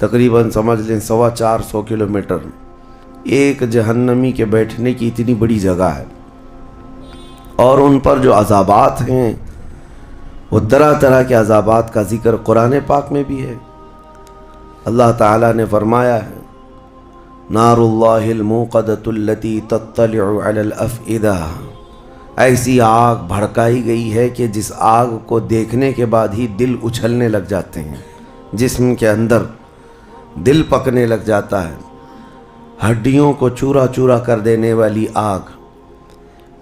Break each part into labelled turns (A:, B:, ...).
A: تقریباً سمجھ لیں 450 کلومیٹر ایک جہنمی کے بیٹھنے کی اتنی بڑی جگہ ہے، اور ان پر جو عذابات ہیں وہ طرح طرح کے عذابات کا ذکر قرآن پاک میں بھی ہے۔ اللہ تعالیٰ نے فرمایا ہے نار اللہ الموقدۃ التی تطلع علی الافئدہ، ایسی آگ بھڑکائی گئی ہے کہ جس آگ کو دیکھنے کے بعد ہی دل اچھلنے لگ جاتے ہیں، جسم کے اندر دل پکنے لگ جاتا ہے، ہڈیوں کو چورا چورا کر دینے والی آگ۔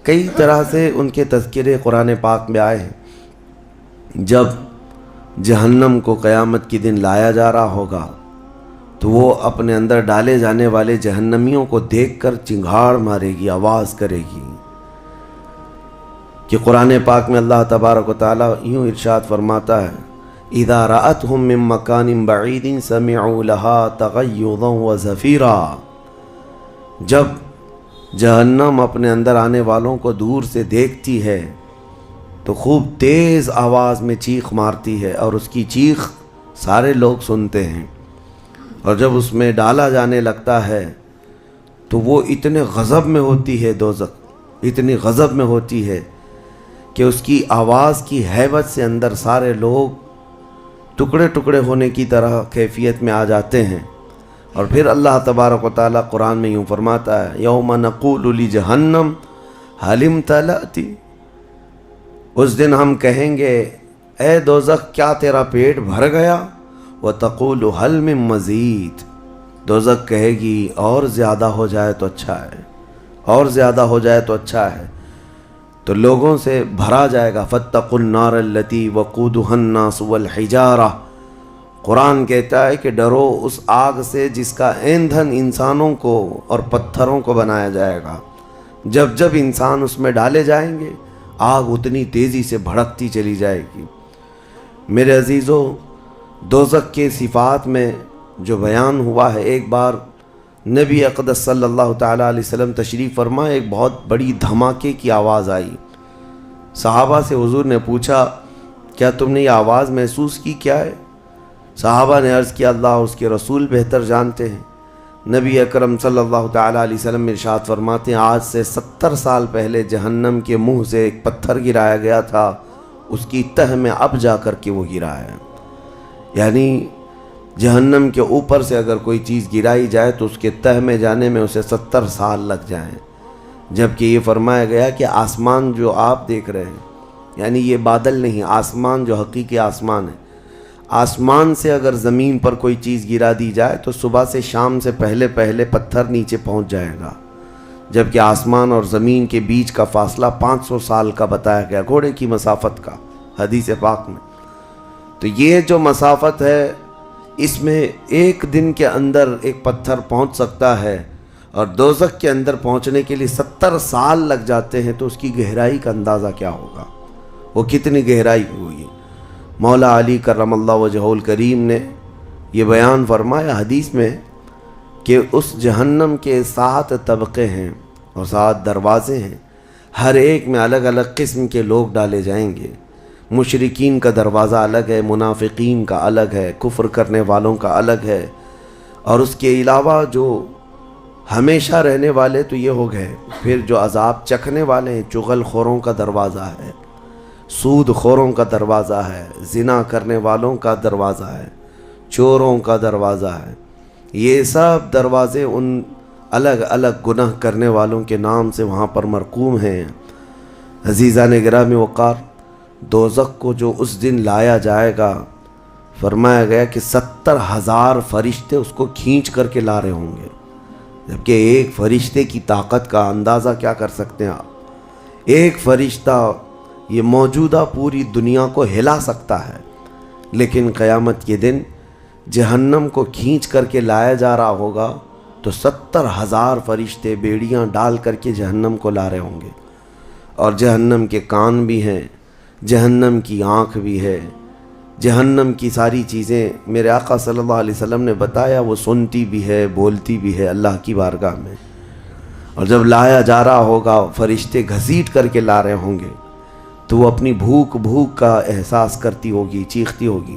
A: کئی طرح سے ان کے تذکرے قرآن پاک میں آئے ہیں۔ جب جہنم کو قیامت کے دن لایا جا رہا ہوگا تو وہ اپنے اندر ڈالے جانے والے جہنمیوں کو دیکھ کر چنگھاڑ مارے گی، آواز کرے گی، کہ قرآن پاک میں اللہ تبارک و تعالیٰ یوں ارشاد فرماتا ہے اذا رأتهم من مکان بعید سمعوا لها تغیظا وزفیرا، جب جہنم اپنے اندر آنے والوں کو دور سے دیکھتی ہے تو خوب تیز آواز میں چیخ مارتی ہے، اور اس کی چیخ سارے لوگ سنتے ہیں، اور جب اس میں ڈالا جانے لگتا ہے تو وہ اتنے غضب میں ہوتی ہے، دوزخ اتنی غضب میں ہوتی ہے کہ اس کی آواز کی ہیبت سے اندر سارے لوگ ٹکڑے ٹکڑے ہونے کی طرح کیفیت میں آ جاتے ہیں۔ اور پھر اللہ تبارک و تعالیٰ قرآن میں یوں فرماتا ہے یوم نقول لجہنم هل امتلأت، اس دن ہم کہیں گے اے دوزخ کیا تیرا پیٹ بھر گیا، وتقول هل من مزید، دوزخ کہے گی اور زیادہ ہو جائے تو اچھا ہے، اور زیادہ ہو جائے تو اچھا ہے، تو لوگوں سے بھرا جائے گا فاتقوا النار التي وقودها الناس والحجارہ۔ قرآن کہتا ہے کہ ڈرو اس آگ سے جس کا ایندھن انسانوں کو اور پتھروں کو بنایا جائے گا۔ جب جب انسان اس میں ڈالے جائیں گے آگ اتنی تیزی سے بھڑکتی چلی جائے گی۔ میرے عزیزو، دوزخ کے صفات میں جو بیان ہوا ہے، ایک بار نبی اقدس صلی اللہ تعالیٰ علیہ وسلم تشریف فرما، ایک بہت بڑی دھماکے کی آواز آئی۔ صحابہ سے حضور نے پوچھا کیا تم نے یہ آواز محسوس کی، کیا ہے؟ صحابہ نے عرض کیا اللہ اور اس کے رسول بہتر جانتے ہیں۔ نبی اکرم صلی اللہ تعالیٰ علیہ وسلم ارشاد فرماتے ہیں آج سے 70 سال پہلے جہنم کے منہ سے ایک پتھر گرایا گیا تھا، اس کی تہ میں اب جا کر کے وہ گرا ہے۔ یعنی جہنم کے اوپر سے اگر کوئی چیز گرائی جائے تو اس کے تہ میں جانے میں اسے 70 سال لگ جائیں، جبکہ یہ فرمایا گیا کہ آسمان جو آپ دیکھ رہے ہیں، یعنی یہ بادل نہیں، آسمان جو حقیقی آسمان ہے، آسمان سے اگر زمین پر کوئی چیز گرا دی جائے تو صبح سے شام سے پہلے پہلے پتھر نیچے پہنچ جائے گا، جبکہ آسمان اور زمین کے بیچ کا فاصلہ 500 سال کا بتایا گیا، گھوڑے کی مسافت کا، حدیث پاک میں۔ تو یہ جو مسافت ہے اس میں ایک دن کے اندر ایک پتھر پہنچ سکتا ہے، اور دوزخ کے اندر پہنچنے کے لیے 70 سال لگ جاتے ہیں، تو اس کی گہرائی کا اندازہ کیا ہوگا، وہ کتنی گہرائی ہوئی۔ مولا علی کرم اللہ وجہہ الکریم نے یہ بیان فرمایا حدیث میں کہ اس جہنم کے 7 طبقے ہیں اور 7 دروازے ہیں، ہر ایک میں الگ الگ قسم کے لوگ ڈالے جائیں گے۔ مشرکین کا دروازہ الگ ہے، منافقین کا الگ ہے، کفر کرنے والوں کا الگ ہے، اور اس کے علاوہ جو ہمیشہ رہنے والے تو یہ ہو گئے، پھر جو عذاب چکھنے والے ہیں، چغل خوروں کا دروازہ ہے، سود خوروں کا دروازہ ہے، زنا کرنے والوں کا دروازہ ہے، چوروں کا دروازہ ہے۔ یہ سب دروازے ان الگ الگ گناہ کرنے والوں کے نام سے وہاں پر مرقوم ہیں۔ عزیزان گرامی وقار، دوزخ کو جو اس دن لایا جائے گا، فرمایا گیا کہ 70,000 فرشتے اس کو کھینچ کر کے لا رہے ہوں گے، جبکہ ایک فرشتے کی طاقت کا اندازہ کیا کر سکتے ہیں آپ؟ ایک فرشتہ یہ موجودہ پوری دنیا کو ہلا سکتا ہے، لیکن قیامت کے دن جہنم کو کھینچ کر کے لایا جا رہا ہوگا تو 70,000 فرشتے بیڑیاں ڈال کر کے جہنم کو لا رہے ہوں گے، اور جہنم کے کان بھی ہیں، جہنم کی آنکھ بھی ہے، جہنم کی ساری چیزیں میرے آقا صلی اللہ علیہ وسلم نے بتایا وہ سنتی بھی ہے، بولتی بھی ہے اللہ کی بارگاہ میں۔ اور جب لایا جا رہا ہوگا فرشتے گھسیٹ کر کے لا رہے ہوں گے تو وہ اپنی بھوک کا احساس کرتی ہوگی، چیختی ہوگی،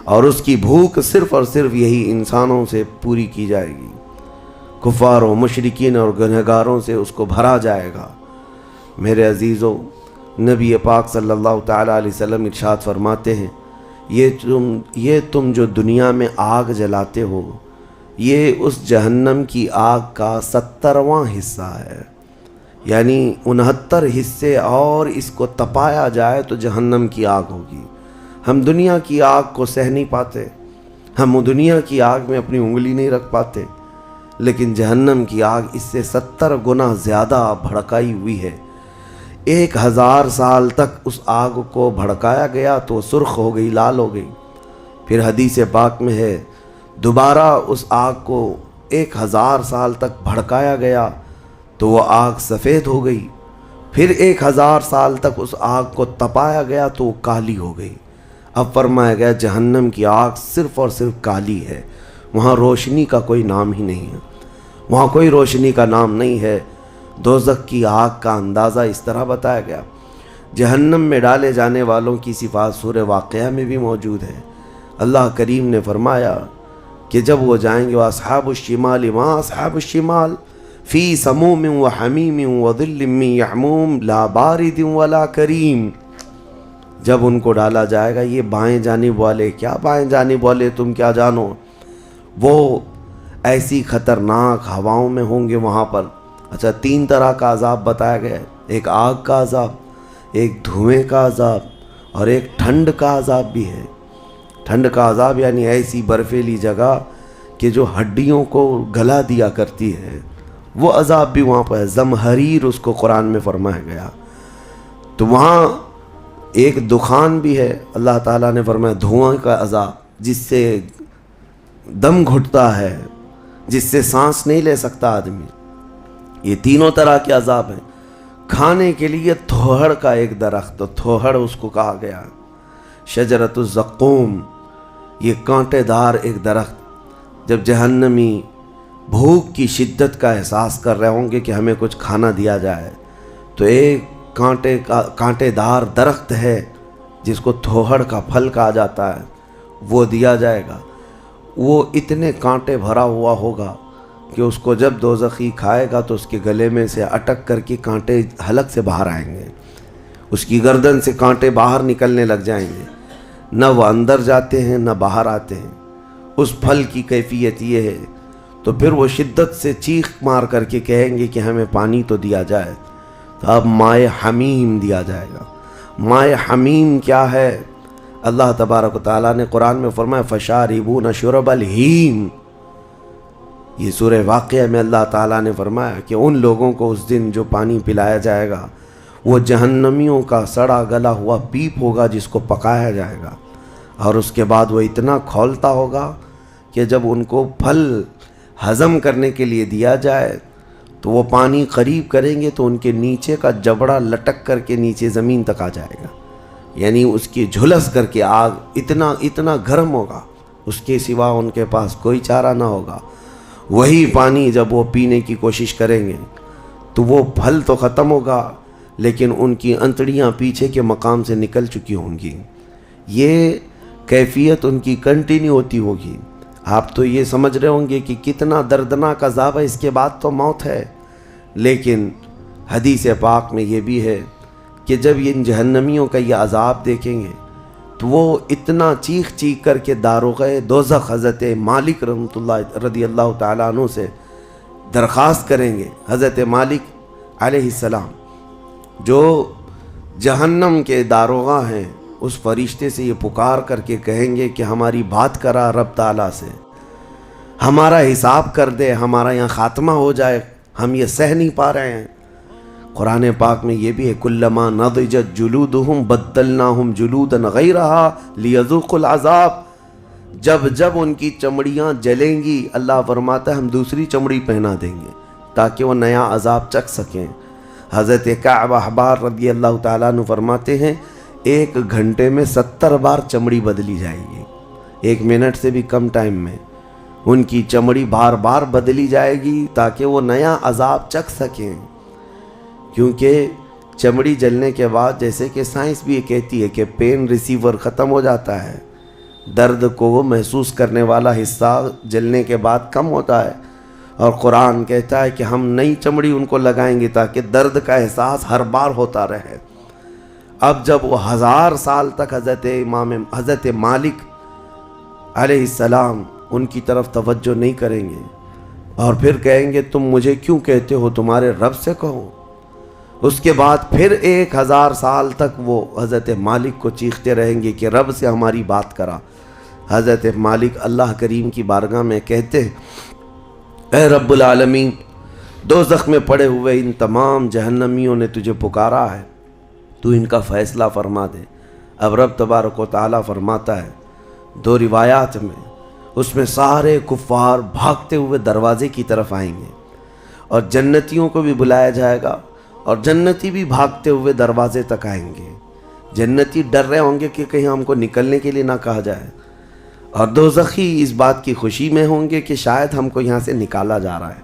A: اور اس کی بھوک صرف اور صرف یہی انسانوں سے پوری کی جائے گی، کفاروں، مشرکین اور گنہگاروں سے اس کو بھرا جائے گا۔ میرے عزیزوں، نبی پاک صلی اللہ تعالیٰ علیہ وسلم ارشاد فرماتے ہیں، یہ تم جو دنیا میں آگ جلاتے ہو، یہ اس جہنم کی آگ کا 70واں حصہ ہے، یعنی 69 حصے اور اس کو تپایا جائے تو جہنم کی آگ ہوگی۔ ہم دنیا کی آگ کو سہ نہیں پاتے، ہم دنیا کی آگ میں اپنی انگلی نہیں رکھ پاتے، لیکن جہنم کی آگ اس سے 70 گنا زیادہ بھڑکائی ہوئی ہے۔ 1000 سال تک اس آگ کو بھڑکایا گیا تو سرخ ہو گئی، لال ہو گئی۔ پھر حدیث پاک میں ہے دوبارہ اس آگ کو 1000 سال تک بھڑکایا گیا تو وہ آگ سفید ہو گئی۔ پھر 1000 سال تک اس آگ کو تپایا گیا تو وہ کالی ہو گئی۔ اب فرمایا گیا جہنم کی آگ صرف اور صرف کالی ہے، وہاں روشنی کا کوئی نام ہی نہیں ہے، وہاں کوئی روشنی کا نام نہیں ہے۔ دوزخ کی آگ کا اندازہ اس طرح بتایا گیا۔ جہنم میں ڈالے جانے والوں کی صفات سورہ واقعہ میں بھی موجود ہے۔ اللہ کریم نے فرمایا کہ جب وہ جائیں گے وَأَصْحَابُ الشِّمَالِ مَا أَصْحَابُ الشِّمَالِ فِي سَمُومٍ وَحَمِيمٍ وَظِلٍّ مِّن يَحْمُومٍ لَا بَارِدٍ وَلَا كَرِيمٍ۔ جب ان کو ڈالا جائے گا، یہ بائیں جانب والے، کیا بائیں جانب والے تم کیا جانو، وہ ایسی خطرناک ہواؤں میں ہوں گے وہاں پر۔ اچھا، 3 طرح کا عذاب بتایا گیا ہے، ایک آگ کا عذاب، ایک دھوئیں کا عذاب اور ایک ٹھنڈ کا عذاب بھی ہے۔ ٹھنڈ کا عذاب یعنی ایسی برفیلی جگہ کہ جو ہڈیوں کو گلا دیا کرتی ہے، وہ عذاب بھی وہاں پر ہے۔ زمہریر اس کو قرآن میں فرمایا گیا۔ تو وہاں ایک دخان بھی ہے، اللہ تعالیٰ نے فرمایا دھواں کا عذاب، جس سے دم گھٹتا ہے، جس سے سانس نہیں لے سکتا آدمی۔ یہ تینوں طرح کے عذاب ہیں۔ کھانے کے لیے تھوہڑ کا ایک درخت، تھوہڑ اس کو کہا گیا، شجرۃ الزقوم، یہ کانٹے دار ایک درخت۔ جب جہنمی بھوک کی شدت کا احساس کر رہے ہوں گے کہ ہمیں کچھ کھانا دیا جائے، تو ایک کانٹے دار درخت ہے جس کو تھوہڑ کا پھل کہا جاتا ہے، وہ دیا جائے گا۔ وہ اتنے کانٹے بھرا ہوا ہوگا کہ اس کو جب دوزخی کھائے گا تو اس کے گلے میں سے اٹک کر کے کانٹے حلق سے باہر آئیں گے، اس کی گردن سے کانٹے باہر نکلنے لگ جائیں گے، نہ وہ اندر جاتے ہیں نہ باہر آتے ہیں۔ اس پھل کی کیفیت یہ ہے، تو پھر وہ شدت سے چیخ مار کر کے کہیں گے کہ ہمیں پانی تو دیا جائے۔ تو اب مائے حمیم دیا جائے گا۔ مائے حمیم کیا ہے؟ اللہ تبارک و تعالیٰ نے قرآن میں فرمایا فَشَارِبُونَ شُرَبَ الْہِیم۔ یہ سورہ واقعہ میں اللہ تعالیٰ نے فرمایا کہ ان لوگوں کو اس دن جو پانی پلایا جائے گا وہ جہنمیوں کا سڑا گلا ہوا پیپ ہوگا جس کو پکایا جائے گا، اور اس کے بعد وہ اتنا کھولتا ہوگا کہ جب ان کو پھل ہضم کرنے کے لیے دیا جائے تو وہ پانی قریب کریں گے تو ان کے نیچے کا جبڑا لٹک کر کے نیچے زمین تک آ جائے گا، یعنی اس کی جھلس کر کے آگ اتنا گرم ہوگا، اس کے سوا ان کے پاس کوئی چارہ نہ ہوگا۔ وہی پانی جب وہ پینے کی کوشش کریں گے تو وہ پھل تو ختم ہوگا لیکن ان کی انتڑیاں پیچھے کے مقام سے نکل چکی ہوں گی۔ یہ کیفیت ان کی کنٹینیو ہوتی ہوگی۔ آپ تو یہ سمجھ رہے ہوں گے کہ کتنا دردناک عذاب ہے، اس کے بعد تو موت ہے، لیکن حدیث پاک میں یہ بھی ہے کہ جب ان جہنمیوں کا یہ عذاب دیکھیں گے تو وہ اتنا چیخ کر کے داروغہ دوزخ حضرت مالک رحمۃ اللہ رضی اللہ تعالیٰ عنہ سے درخواست کریں گے۔ حضرت مالک علیہ السلام جو جہنم کے داروغہ ہیں، اس فرشتے سے یہ پکار کر کے کہیں گے کہ ہماری بات کرا رب تعالیٰ سے، ہمارا حساب کر دے، ہمارا یہاں خاتمہ ہو جائے، ہم یہ سہ نہیں پا رہے ہیں۔ قرآن پاک میں یہ بھی ہے کلما نضجت جلودہم بدلناہم جلودا غیرہا لیذوقوا العذاب، جب ان کی چمڑیاں جلیں گی اللہ فرماتا ہے ہم دوسری چمڑی پہنا دیں گے تاکہ وہ نیا عذاب چکھ سکیں۔ حضرت کعب احبار رضی اللہ تعالیٰ عنہ فرماتے ہیں 1 گھنٹے میں 70 بار چمڑی بدلی جائے گی، 1 منٹ سے بھی کم ٹائم میں ان کی چمڑی بار بار بدلی جائے گی تاکہ وہ نیا عذاب چکھ سکیں۔ کیونکہ چمڑی جلنے کے بعد جیسے کہ سائنس بھی یہ کہتی ہے کہ پین ریسیور ختم ہو جاتا ہے، درد کو وہ محسوس کرنے والا حصہ جلنے کے بعد کم ہوتا ہے، اور قرآن کہتا ہے کہ ہم نئی چمڑی ان کو لگائیں گے تاکہ درد کا احساس ہر بار ہوتا رہے۔ اب جب وہ 1000 سال تک حضرت مالک علیہ السلام ان کی طرف توجہ نہیں کریں گے اور پھر کہیں گے تم مجھے کیوں کہتے ہو، تمہارے رب سے کہو، اس کے بعد پھر 1000 سال تک وہ حضرت مالک کو چیختے رہیں گے کہ رب سے ہماری بات کرا۔ حضرت مالک اللہ کریم کی بارگاہ میں کہتے اے رب العالمین، دوزخ میں پڑے ہوئے ان تمام جہنمیوں نے تجھے پکارا ہے، تو ان کا فیصلہ فرما دے۔ اب رب تبارک و تعالیٰ فرماتا ہے 2 روایات میں، اس میں سارے کفار بھاگتے ہوئے دروازے کی طرف آئیں گے اور جنتیوں کو بھی بلایا جائے گا، اور جنتی بھی بھاگتے ہوئے دروازے تک آئیں گے۔ جنتی ڈر رہے ہوں گے کہ کہیں ہم کو نکلنے کے لیے نہ کہا جائے، اور دوزخی اس بات کی خوشی میں ہوں گے کہ شاید ہم کو یہاں سے نکالا جا رہا ہے۔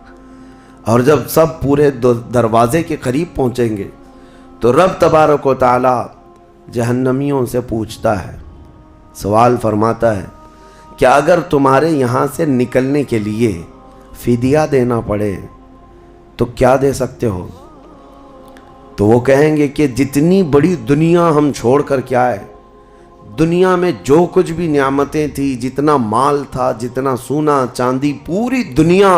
A: اور جب سب پورے دروازے کے قریب پہنچیں گے تو رب تبارک و تعالی جہنمیوں سے پوچھتا ہے، سوال فرماتا ہے کہ اگر تمہارے یہاں سے نکلنے کے لیے فدیہ دینا پڑے تو کیا دے سکتے ہو؟ تو وہ کہیں گے کہ جتنی بڑی دنیا ہم چھوڑ کر کے آئے، دنیا میں جو کچھ بھی نعمتیں تھی، جتنا مال تھا، جتنا سونا چاندی، پوری دنیا،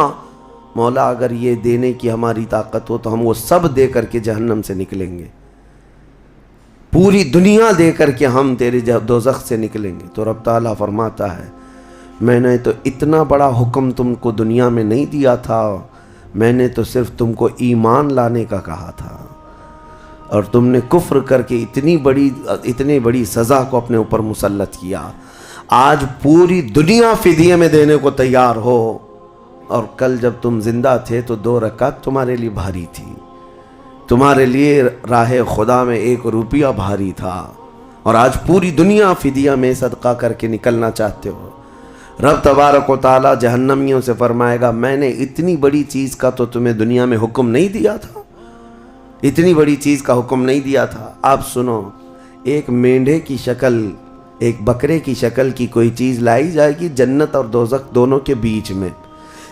A: مولا اگر یہ دینے کی ہماری طاقت ہو تو ہم وہ سب دے کر کے جہنم سے نکلیں گے، پوری دنیا دے کر کے ہم تیرے دوزخ سے نکلیں گے۔ تو رب تعالیٰ فرماتا ہے میں نے تو اتنا بڑا حکم تم کو دنیا میں نہیں دیا تھا، میں نے تو صرف تم کو ایمان لانے کا کہا تھا، اور تم نے کفر کر کے اتنی بڑی سزا کو اپنے اوپر مسلط کیا۔ آج پوری دنیا فدیے میں دینے کو تیار ہو، اور کل جب تم زندہ تھے تو 2 رکعت تمہارے لیے بھاری تھی، تمہارے لیے راہ خدا میں 1 روپیہ بھاری تھا، اور آج پوری دنیا فدیہ میں صدقہ کر کے نکلنا چاہتے ہو۔ رب تبارک و تعالی جہنمیوں سے فرمائے گا میں نے اتنی بڑی چیز کا تو تمہیں دنیا میں حکم نہیں دیا تھا، اتنی بڑی چیز کا حکم نہیں دیا تھا۔ آپ سنو، ایک مینڈھے کی شکل، ایک بکرے کی شکل کی کوئی چیز لائی جائے گی جنت اور دوزخ دونوں کے بیچ میں،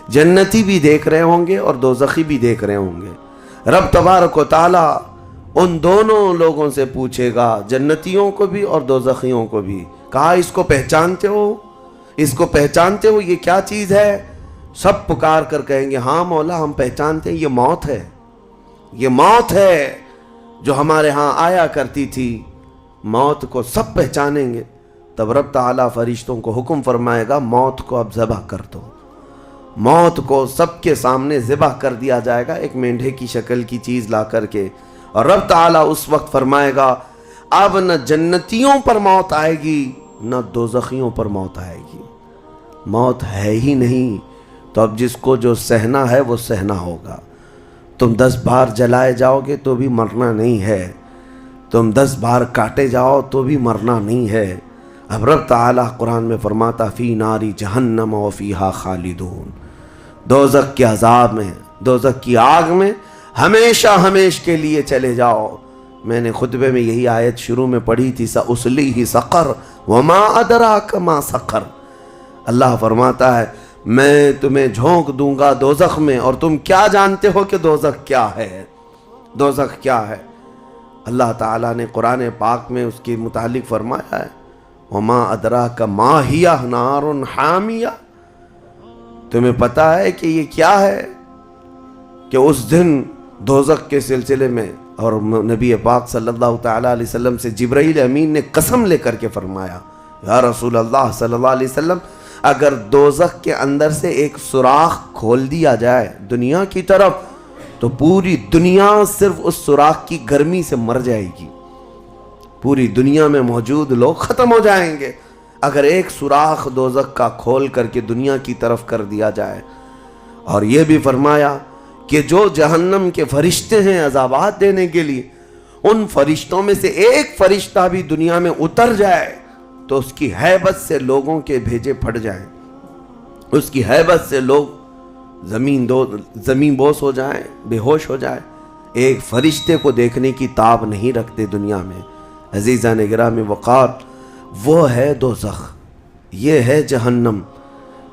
A: جنتی بھی دیکھ رہے ہوں گے اور دوزخی بھی دیکھ رہے ہوں گے۔ رب تبارک و تعالی ان دونوں لوگوں سے پوچھے گا، جنتیوں کو بھی اور دوزخیوں کو بھی، کہا اس کو پہچانتے ہو، اس کو پہچانتے ہو، یہ کیا چیز ہے؟ سب پکار کر کہیں گے ہاں مولا ہم پہچانتے ہیں، یہ موت ہے، یہ موت ہے جو ہمارے ہاں آیا کرتی تھی۔ موت کو سب پہچانیں گے۔ تب رب تعالیٰ فرشتوں کو حکم فرمائے گا موت کو اب ذبح کر دو۔ موت کو سب کے سامنے ذبح کر دیا جائے گا، ایک مینڈھے کی شکل کی چیز لا کر کے، اور رب تعالیٰ اس وقت فرمائے گا اب نہ جنتیوں پر موت آئے گی نہ دوزخیوں پر موت آئے گی، موت ہے ہی نہیں، تو اب جس کو جو سہنا ہے وہ سہنا ہوگا۔ تم 10 بار جلائے جاؤ گے تو بھی مرنا نہیں ہے، تم 10 بار کاٹے جاؤ تو بھی مرنا نہیں ہے۔ اب رب تعالیٰ قرآن میں فرماتا فی ناری جہنم و فیہا خالدون، دوزخ کے عذاب میں، دوزخ کی آگ میں ہمیشہ ہمیش کے لیے چلے جاؤ۔ میں نے خطبے میں یہی آیت شروع میں پڑھی تھی سأصلیہ سقر وما ادراک ما سقر۔ اللہ فرماتا ہے میں تمہیں جھونک دوں گا دوزخ میں، اور تم کیا جانتے ہو کہ دوزخ کیا ہے، دوزخ کیا ہے؟ اللہ تعالیٰ نے قرآن پاک میں اس کے متعلق فرمایا ہے وما ادراک ما ہی نار حامیہ، تمہیں پتہ ہے کہ یہ کیا ہے؟ کہ اس دن دوزخ کے سلسلے میں، اور نبی پاک صلی اللہ تعالیٰ علیہ وسلم سے جبرائیل امین نے قسم لے کر کے فرمایا یا رسول اللہ صلی اللہ علیہ وسلم اگر دوزخ کے اندر سے ایک سوراخ کھول دیا جائے دنیا کی طرف تو پوری دنیا صرف اس سوراخ کی گرمی سے مر جائے گی، پوری دنیا میں موجود لوگ ختم ہو جائیں گے اگر ایک سوراخ دوزخ کا کھول کر کے دنیا کی طرف کر دیا جائے۔ اور یہ بھی فرمایا کہ جو جہنم کے فرشتے ہیں عذابات دینے کے لیے، ان فرشتوں میں سے ایک فرشتہ بھی دنیا میں اتر جائے تو اس کی ہیبت سے لوگوں کے بھیجے پھٹ جائیں، اس کی ہیبت سے لوگ زمین بوس ہو جائیں، بے ہوش ہو جائیں، ایک فرشتے کو دیکھنے کی تاب نہیں رکھتے دنیا میں۔ عزیزان گرامی وقار، وہ ہے دوزخ، یہ ہے جہنم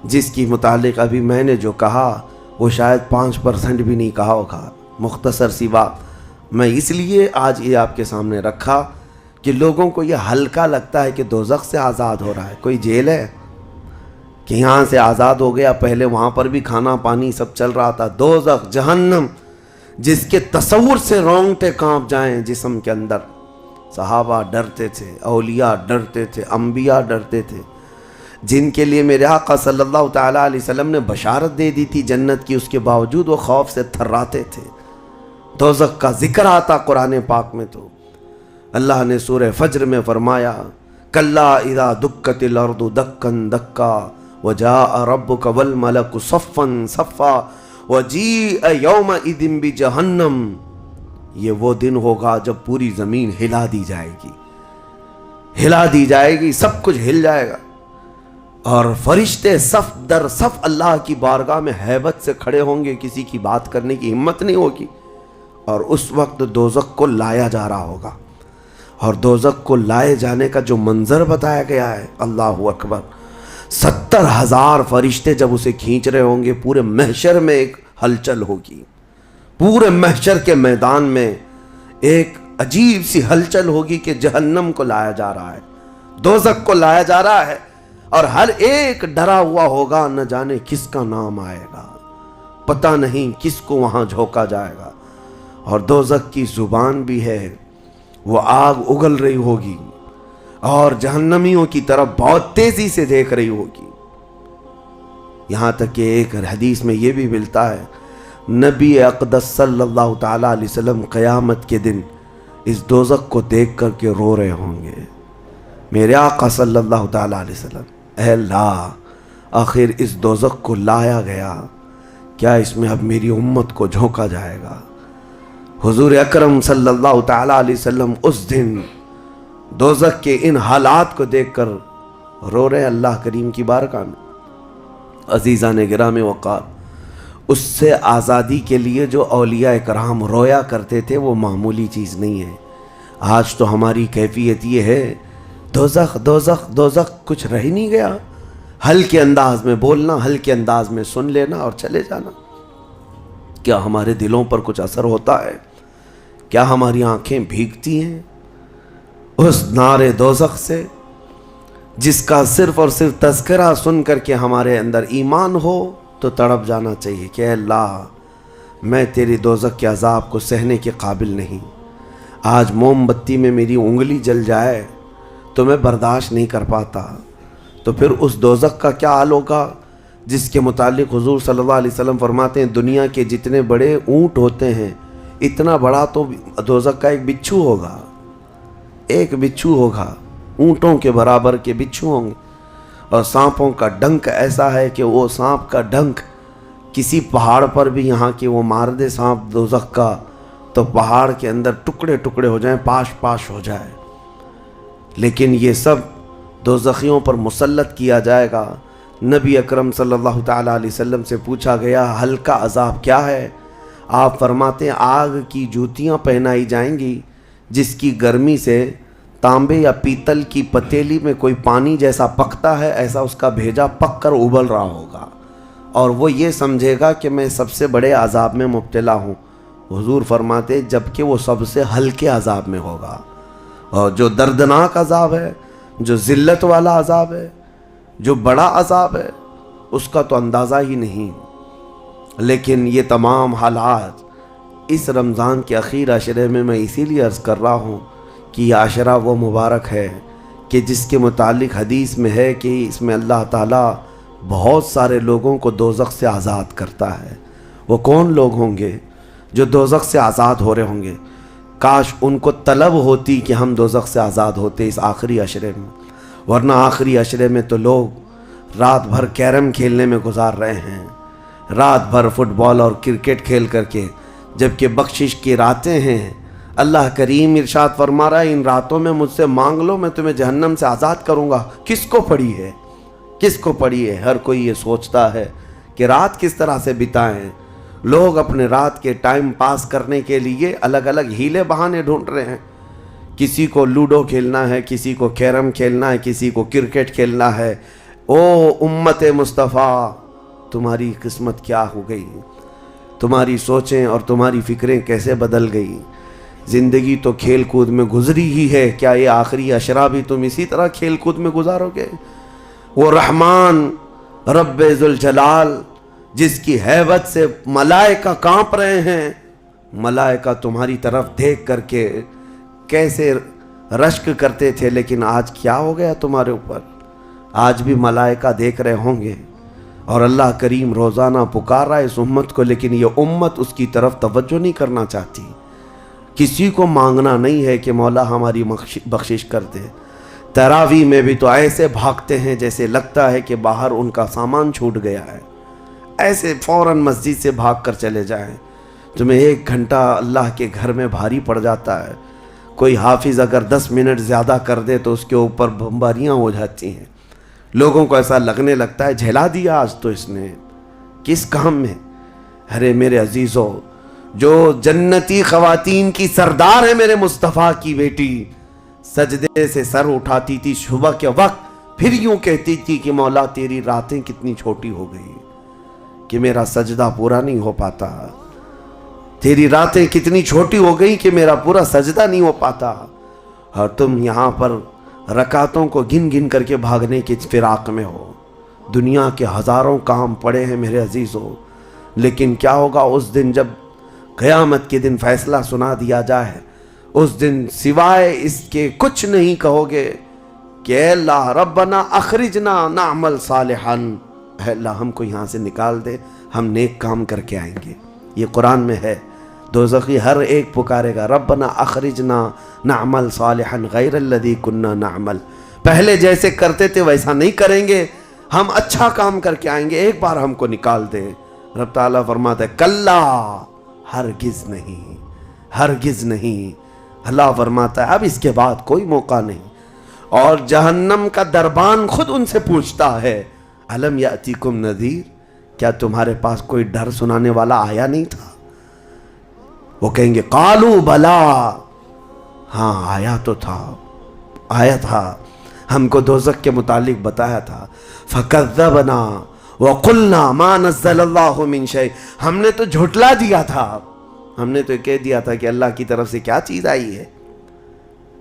A: جس کی متعلق ابھی میں نے جو کہا وہ شاید 5% بھی نہیں کہا ہوگا. مختصر سی بات میں اس لیے آج یہ آپ کے سامنے رکھا کہ لوگوں کو یہ ہلکا لگتا ہے کہ دوزخ سے آزاد ہو رہا ہے. کوئی جیل ہے کہ یہاں سے آزاد ہو گیا؟ پہلے وہاں پر بھی کھانا پانی سب چل رہا تھا. دوزخ جہنم جس کے تصور سے رونگٹے کانپ جائیں جسم کے اندر. صحابہ ڈرتے تھے، اولیاء ڈرتے تھے، انبیاء ڈرتے تھے، جن کے لیے میرے آقا صلی اللہ تعالیٰ علیہ وسلم نے بشارت دے دی تھی جنت کی، اس کے باوجود وہ خوف سے تھراتے تھے. دوزخ کا ذکر آتا قرآن پاک میں تو اللہ نے سورہ فجر میں فرمایا کلا اذا دکت الارض دکن دکا وجاء ربک والملک صفا صفا وجیء یومئذ بجہنم. یہ وہ دن ہوگا جب پوری زمین ہلا دی جائے گی، ہلا دی جائے گی، سب کچھ ہل جائے گا، اور فرشتے صف در صف اللہ کی بارگاہ میں ہیبت سے کھڑے ہوں گے، کسی کی بات کرنے کی ہمت نہیں ہوگی. اور اس وقت دوزخ کو لایا جا رہا ہوگا، اور دوزخ کو لائے جانے کا جو منظر بتایا گیا ہے، اللہ اکبر، 70,000 فرشتے جب اسے کھینچ رہے ہوں گے، پورے محشر میں ایک ہلچل ہوگی، پورے محشر کے میدان میں ایک عجیب سی ہلچل ہوگی کہ جہنم کو لایا جا رہا ہے، دوزخ کو لایا جا رہا ہے، اور ہر ایک ڈرا ہوا ہوگا، نہ جانے کس کا نام آئے گا، پتہ نہیں کس کو وہاں جھونکا جائے گا. اور دوزخ کی زبان بھی ہے، وہ آگ اگل رہی ہوگی اور جہنمیوں کی طرف بہت تیزی سے دیکھ رہی ہوگی. یہاں تک کہ ایک حدیث میں یہ بھی ملتا ہے نبی اقدس صلی اللہ تعالیٰ علیہ وسلم قیامت کے دن اس دوزخ کو دیکھ کر کے رو رہے ہوں گے. میرے آقا صلی اللہ تعالیٰ علیہ وسلم، اے اللہ، آخر اس دوزخ کو لایا گیا، کیا اس میں اب میری امت کو جھونکا جائے گا؟ حضور اکرم صلی اللہ تعالیٰ علیہ وسلم اس دن دوزخ کے ان حالات کو دیکھ کر رو رہے اللہ کریم کی بارگاہ میں. عزیزان گرامی وقار، اس سے آزادی کے لیے جو اولیاء کرام رویا کرتے تھے وہ معمولی چیز نہیں ہے. آج تو ہماری کیفیت یہ ہے دوزخ دوزخ دوزخ، کچھ رہ ہی نہیں گیا، ہلکے انداز میں بولنا، ہلکے انداز میں سن لینا اور چلے جانا. کیا ہمارے دلوں پر کچھ اثر ہوتا ہے؟ کیا ہماری آنکھیں بھیگتی ہیں اس نعرے دوزخ سے جس کا صرف اور صرف تذکرہ سن کر کے ہمارے اندر ایمان ہو تو تڑپ جانا چاہیے کہ اے اللہ، میں تیری دوزخ کے عذاب کو سہنے کے قابل نہیں. آج موم بتی میں میری انگلی جل جائے تو میں برداشت نہیں کر پاتا، تو پھر اس دوزخ کا کیا حال ہوگا جس کے متعلق حضور صلی اللہ علیہ وسلم فرماتے ہیں دنیا کے جتنے بڑے اونٹ ہوتے ہیں اتنا بڑا تو دوزخ کا ایک بچھو ہوگا، ایک بچھو ہوگا، اونٹوں کے برابر کے بچھو ہوں گے. اور سانپوں کا ڈنک ایسا ہے کہ وہ سانپ کا ڈنک کسی پہاڑ پر بھی یہاں کے وہ مار دے سانپ دوزخ کا تو پہاڑ کے اندر ٹکڑے ٹکڑے ہو جائیں، پاش پاش ہو جائے. لیکن یہ سب دوزخیوں پر مسلط کیا جائے گا. نبی اکرم صلی اللہ تعالیٰ علیہ وسلم سے پوچھا گیا ہلکا عذاب کیا ہے؟ آپ فرماتے ہیں آگ کی جوتیاں پہنائی جائیں گی جس کی گرمی سے تانبے یا پیتل کی پتیلی میں کوئی پانی جیسا پکتا ہے، ایسا اس کا بھیجا پک کر ابل رہا ہوگا، اور وہ یہ سمجھے گا کہ میں سب سے بڑے عذاب میں مبتلا ہوں. حضور فرماتے جبکہ وہ سب سے ہلکے عذاب میں ہوگا، اور جو دردناک عذاب ہے، جو ذلت والا عذاب ہے، جو بڑا عذاب ہے، اس کا تو اندازہ ہی نہیں. لیکن یہ تمام حالات اس رمضان کے اخیر عشرے میں اسی لیے عرض کر رہا ہوں کہ یہ عشرہ وہ مبارک ہے کہ جس کے متعلق حدیث میں ہے کہ اس میں اللہ تعالیٰ بہت سارے لوگوں کو دوزخ سے آزاد کرتا ہے. وہ کون لوگ ہوں گے جو دوزخ سے آزاد ہو رہے ہوں گے؟ کاش ان کو طلب ہوتی کہ ہم دوزخ سے آزاد ہوتے اس آخری عشرے میں، ورنہ آخری عشرے میں تو لوگ رات بھر کیرم کھیلنے میں گزار رہے ہیں، رات بھر فٹ بال اور کرکٹ کھیل کر کے، جبکہ بخشش کی راتیں ہیں. اللہ کریم ارشاد فرما رہا ہے ان راتوں میں مجھ سے مانگ لو میں تمہیں جہنم سے آزاد کروں گا. کس کو پڑی ہے؟ کس کو پڑی ہے؟ ہر کوئی یہ سوچتا ہے کہ رات کس طرح سے بتائیں. لوگ اپنے رات کے ٹائم پاس کرنے کے لیے الگ الگ ہیلے بہانے ڈھونڈ رہے ہیں. کسی کو لوڈو کھیلنا ہے، کسی کو کیرم کھیلنا ہے، کسی کو کرکٹ کھیلنا ہے. او امت مصطفیٰ، تمہاری قسمت کیا ہو گئی، تمہاری سوچیں اور تمہاری فکریں کیسے بدل گئی. زندگی تو کھیل کود میں گزری ہی ہے، کیا یہ آخری اشرا بھی تم اسی طرح کھیل کود میں گزارو گے؟ وہ رحمان رب ذوالجلال جس کی ہیبت سے ملائکہ کانپ رہے ہیں، ملائکہ تمہاری طرف دیکھ کر کے کیسے رشک کرتے تھے، لیکن آج کیا ہو گیا تمہارے اوپر؟ آج بھی ملائکہ دیکھ رہے ہوں گے، اور اللہ کریم روزانہ پکار رہا ہے اس امت کو، لیکن یہ امت اس کی طرف توجہ نہیں کرنا چاہتی. کسی کو مانگنا نہیں ہے کہ مولا ہماری بخشش کر دے. تراویح میں بھی تو ایسے بھاگتے ہیں جیسے لگتا ہے کہ باہر ان کا سامان چھوٹ گیا ہے، ایسے فوراً مسجد سے بھاگ کر چلے جائیں. تمہیں 1 گھنٹہ اللہ کے گھر میں بھاری پڑ جاتا ہے. کوئی حافظ اگر 10 منٹ زیادہ کر دے تو اس کے اوپر بمباریاں ہو جاتی ہیں. لوگوں کو ایسا لگنے لگتا ہے جھلا دیا آج تو اس نے، کس کام میں؟ ارے میرے عزیزو، جو جنتی خواتین کی سردار ہے میرے مصطفیٰ کی بیٹی، سجدے سے سر اٹھاتی تھی صبح کے وقت، پھر یوں کہتی تھی کہ مولا تیری راتیں کتنی چھوٹی ہو گئی کہ میرا سجدہ پورا نہیں ہو پاتا، تیری راتیں کتنی چھوٹی ہو گئی کہ میرا پورا سجدہ نہیں ہو پاتا. اور تم یہاں پر رکعتوں کو گن گن کر کے بھاگنے کے فراق میں ہو. دنیا کے ہزاروں کام پڑے ہیں میرے عزیزو، لیکن کیا ہوگا اس دن جب قیامت کے دن فیصلہ سنا دیا جائے؟ اس دن سوائے اس کے کچھ نہیں کہو گے کہ اے اللہ ربنا اخرجنا نعمل صالحا، اے اللہ ہم کو یہاں سے نکال دے، ہم نیک کام کر کے آئیں گے. یہ قرآن میں ہے. دوزخی ہر ایک پکارے گا ربنا اخرجنا نعمل صالحا غیر الذی کننا نعمل، پہلے جیسے کرتے تھے ویسا نہیں کریں گے، ہم اچھا کام کر کے آئیں گے، ایک بار ہم کو نکال دے. رب تعالیٰ فرماتا ہے کلا، ہرگز نہیں، ہرگز نہیں. اللہ فرماتا ہے اب اس کے بعد کوئی موقع نہیں. اور جہنم کا دربان خود ان سے پوچھتا ہے الم یاتیکم نذیر، کیا تمہارے پاس کوئی ڈر سنانے والا آیا نہیں تھا؟ وہ کہیں گے قالوا بلا، ہاں آیا تو تھا، آیا تھا، ہم کو دوزخ کے متعلق بتایا تھا. فکذبنا وقلنا ما نزل اللہ من شیء، ہم نے تو جھٹلا دیا تھا، ہم نے تو کہہ دیا تھا کہ اللہ کی طرف سے کیا چیز آئی ہے.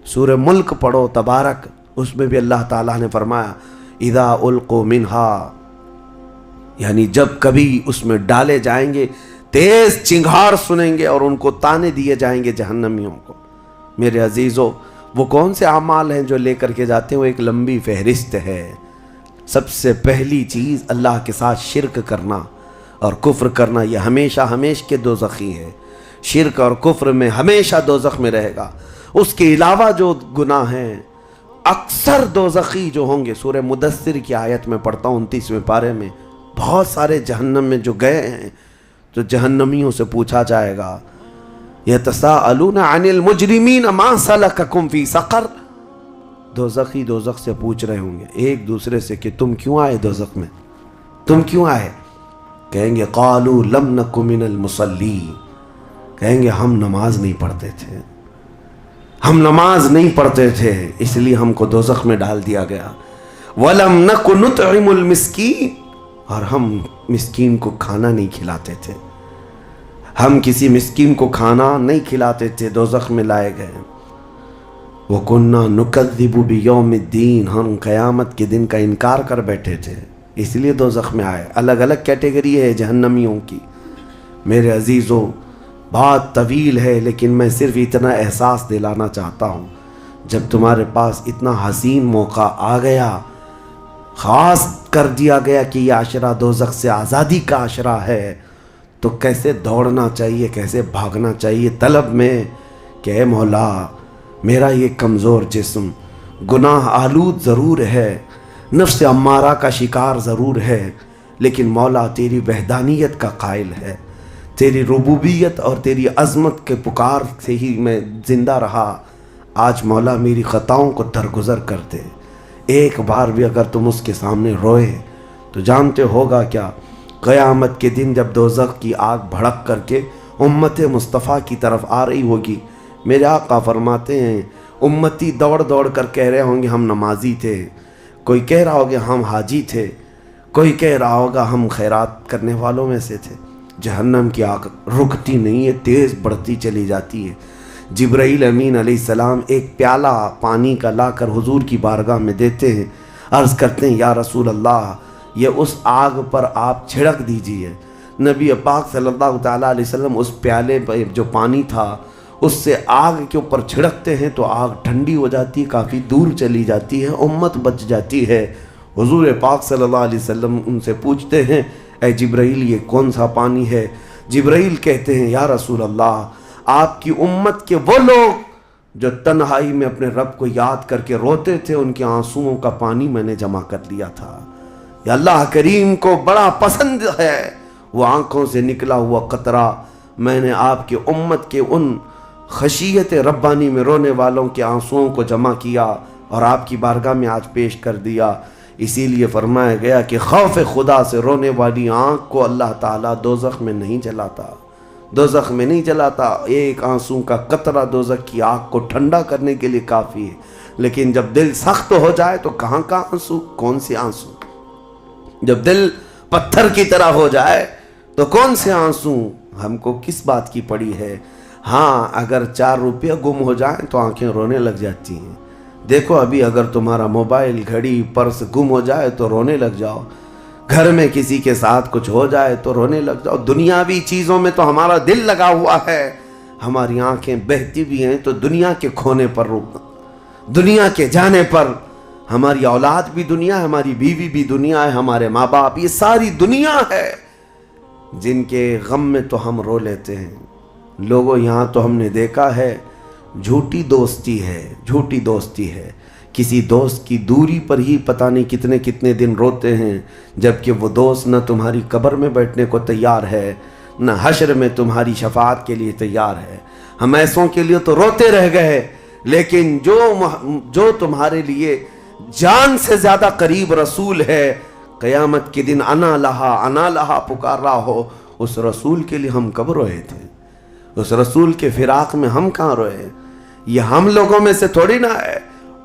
A: سورہ ملک پڑھو تبارک، اس میں بھی اللہ تعالیٰ نے فرمایا اذا القوا منہا، یعنی جب کبھی اس میں ڈالے جائیں گے تیز چنگھاڑ سنیں گے اور ان کو تانے دیے جائیں گے جہنمیوں کو. میرے عزیزو، وہ کون سے اعمال ہیں جو لے کر کے جاتے ہیں؟ وہ ایک لمبی فہرست ہے. سب سے پہلی چیز اللہ کے ساتھ شرک کرنا اور کفر کرنا، یہ ہمیشہ ہمیشہ کے دوزخی ہے. شرک اور کفر میں ہمیشہ دوزخ میں رہے گا. اس کے علاوہ جو گناہ ہیں اکثر دوزخی جو ہوں گے، سورہ مدثر کی آیت میں پڑھتا ہوں 29ویں پارے میں، بہت سارے جہنم میں جو گئے ہیں تو جہنمیوں سے پوچھا جائے گا یتساءلون عن المجرمین ما سلککم فی سقر، دوزخی دوزخ سے پوچھ رہے ہوں گے ایک دوسرے سے کہ تم کیوں آئے دوزخ میں، تم کیوں آئے؟ کہیں گے قالوا لم نک من المصلین، کہیں گے ہم نماز نہیں پڑھتے تھے، ہم نماز نہیں پڑھتے تھے اس لیے ہم کو دوزخ میں ڈال دیا گیا. وَلَمْ نَكُ نُطْعِمُ الْمِسْكِينَ، اور ہم مسکین کو کھانا نہیں کھلاتے تھے، ہم کسی مسکین کو کھانا نہیں کھلاتے تھے، دوزخ میں لائے گئے. وَكُنَّا نُكَذِّبُ بِيَوْمِ الدِّينِ، ہم قیامت کے دن کا انکار کر بیٹھے تھے اس لیے دوزخ میں آئے. الگ الگ کیٹیگری ہے جہنمیوں کی. میرے عزیزوں بات طویل ہے لیکن میں صرف اتنا احساس دلانا چاہتا ہوں، جب تمہارے پاس اتنا حسین موقع آ گیا، خاص کر دیا گیا کہ یہ عشرہ دوزخ سے آزادی کا عشرہ ہے، تو کیسے دوڑنا چاہیے، کیسے بھاگنا چاہیے طلب میں کہ اے مولا میرا یہ کمزور جسم گناہ آلود ضرور ہے، نفس امارہ کا شکار ضرور ہے، لیکن مولا تیری وحدانیت کا قائل ہے، تیری ربوبیت اور تیری عظمت کے پکار سے ہی میں زندہ رہا. آج مولا میری خطاؤں کو درگزر کر دے. ایک بار بھی اگر تم اس کے سامنے روئے تو جانتے ہوگا کیا، قیامت کے دن جب دوزخ کی آگ بھڑک کر کے امت مصطفیٰ کی طرف آ رہی ہوگی، میرے آقا فرماتے ہیں امتی دوڑ دوڑ کر کہہ رہے ہوں گے ہم نمازی تھے، کوئی کہہ رہا ہوگا ہم حاجی تھے، کوئی کہہ رہا ہوگا ہم خیرات کرنے والوں میں سے تھے۔ جہنم کی آگ رکتی نہیں ہے، تیز بڑھتی چلی جاتی ہے۔ جبرائیل امین علیہ السلام ایک پیالہ پانی کا لا کر حضور کی بارگاہ میں دیتے ہیں، عرض کرتے ہیں یا رسول اللہ یہ اس آگ پر آپ چھڑک دیجئے۔ نبی پاک صلی اللہ تعالیٰ علیہ وسلم اس پیالے پر جو پانی تھا اس سے آگ کے اوپر چھڑکتے ہیں تو آگ ٹھنڈی ہو جاتی ہے، کافی دور چلی جاتی ہے، امت بچ جاتی ہے۔ حضور پاک صلی اللہ علیہ وسلم ان سے پوچھتے ہیں اے جبرائیل یہ کون سا پانی ہے؟ جبرائیل کہتے ہیں یا رسول اللہ آپ کی امت کے وہ لوگ جو تنہائی میں اپنے رب کو یاد کر کے روتے تھے، ان کے آنسوؤں کا پانی میں نے جمع کر لیا تھا۔ یا اللہ کریم کو بڑا پسند ہے وہ آنکھوں سے نکلا ہوا قطرہ، میں نے آپ کی امت کے ان خشیت ربانی میں رونے والوں کے آنسوؤں کو جمع کیا اور آپ کی بارگاہ میں آج پیش کر دیا۔ اسی لیے فرمایا گیا کہ خوف خدا سے رونے والی آنکھ کو اللہ تعالیٰ دوزخ میں نہیں جلاتا، دوزخ میں نہیں جلاتا۔ ایک آنسو کا قطرہ دوزخ کی آگ کو ٹھنڈا کرنے کے لیے کافی ہے، لیکن جب دل سخت ہو جائے تو کہاں کا آنسو، کون سے آنسو؟ جب دل پتھر کی طرح ہو جائے تو کون سے آنسو؟ ہم کو کس بات کی پڑی ہے؟ ہاں اگر 4 روپیہ گم ہو جائیں تو آنکھیں رونے لگ جاتی ہیں۔ دیکھو ابھی اگر تمہارا موبائل، گھڑی، پرس گم ہو جائے تو رونے لگ جاؤ، گھر میں کسی کے ساتھ کچھ ہو جائے تو رونے لگ جاؤ۔ دنیاوی چیزوں میں تو ہمارا دل لگا ہوا ہے، ہماری آنکھیں بہتی بھی ہیں تو دنیا کے کھونے پر رونا، دنیا کے جانے پر۔ ہماری اولاد بھی دنیا ہے، ہماری بیوی بھی دنیا ہے، ہمارے ماں باپ، یہ ساری دنیا ہے جن کے غم میں تو ہم رو لیتے ہیں۔ لوگوں یہاں تو ہم نے دیکھا ہے جھوٹی دوستی ہے، جھوٹی دوستی ہے۔ کسی دوست کی دوری پر ہی پتہ نہیں کتنے کتنے دن روتے ہیں، جبکہ وہ دوست نہ تمہاری قبر میں بیٹھنے کو تیار ہے، نہ حشر میں تمہاری شفاعت کے لیے تیار ہے۔ ہم ایسوں کے لیے تو روتے رہ گئے، لیکن جو تمہارے لیے جان سے زیادہ قریب رسول ہے، قیامت کے دن انا لہا پکار رہا ہو، اس رسول کے لیے ہم کب روئے تھے؟ اس رسول کے فراق میں ہم کہاں روئے؟ یہ ہم لوگوں میں سے تھوڑی نہ ہے،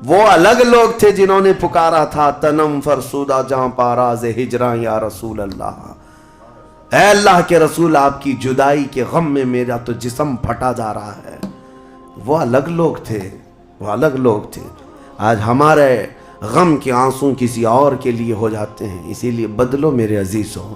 A: وہ الگ لوگ تھے جنہوں نے پکارا تھا تنم فرسودہ جہاں پاراز ہجراں یا رسول اللہ، اے اللہ کے رسول آپ کی جدائی کے غم میں میرا تو جسم پھٹا جا رہا ہے۔ وہ الگ لوگ تھے، وہ الگ لوگ تھے۔ آج ہمارے غم کے آنسو کسی اور کے لیے ہو جاتے ہیں، اسی لیے بدلو میرے عزیزوں۔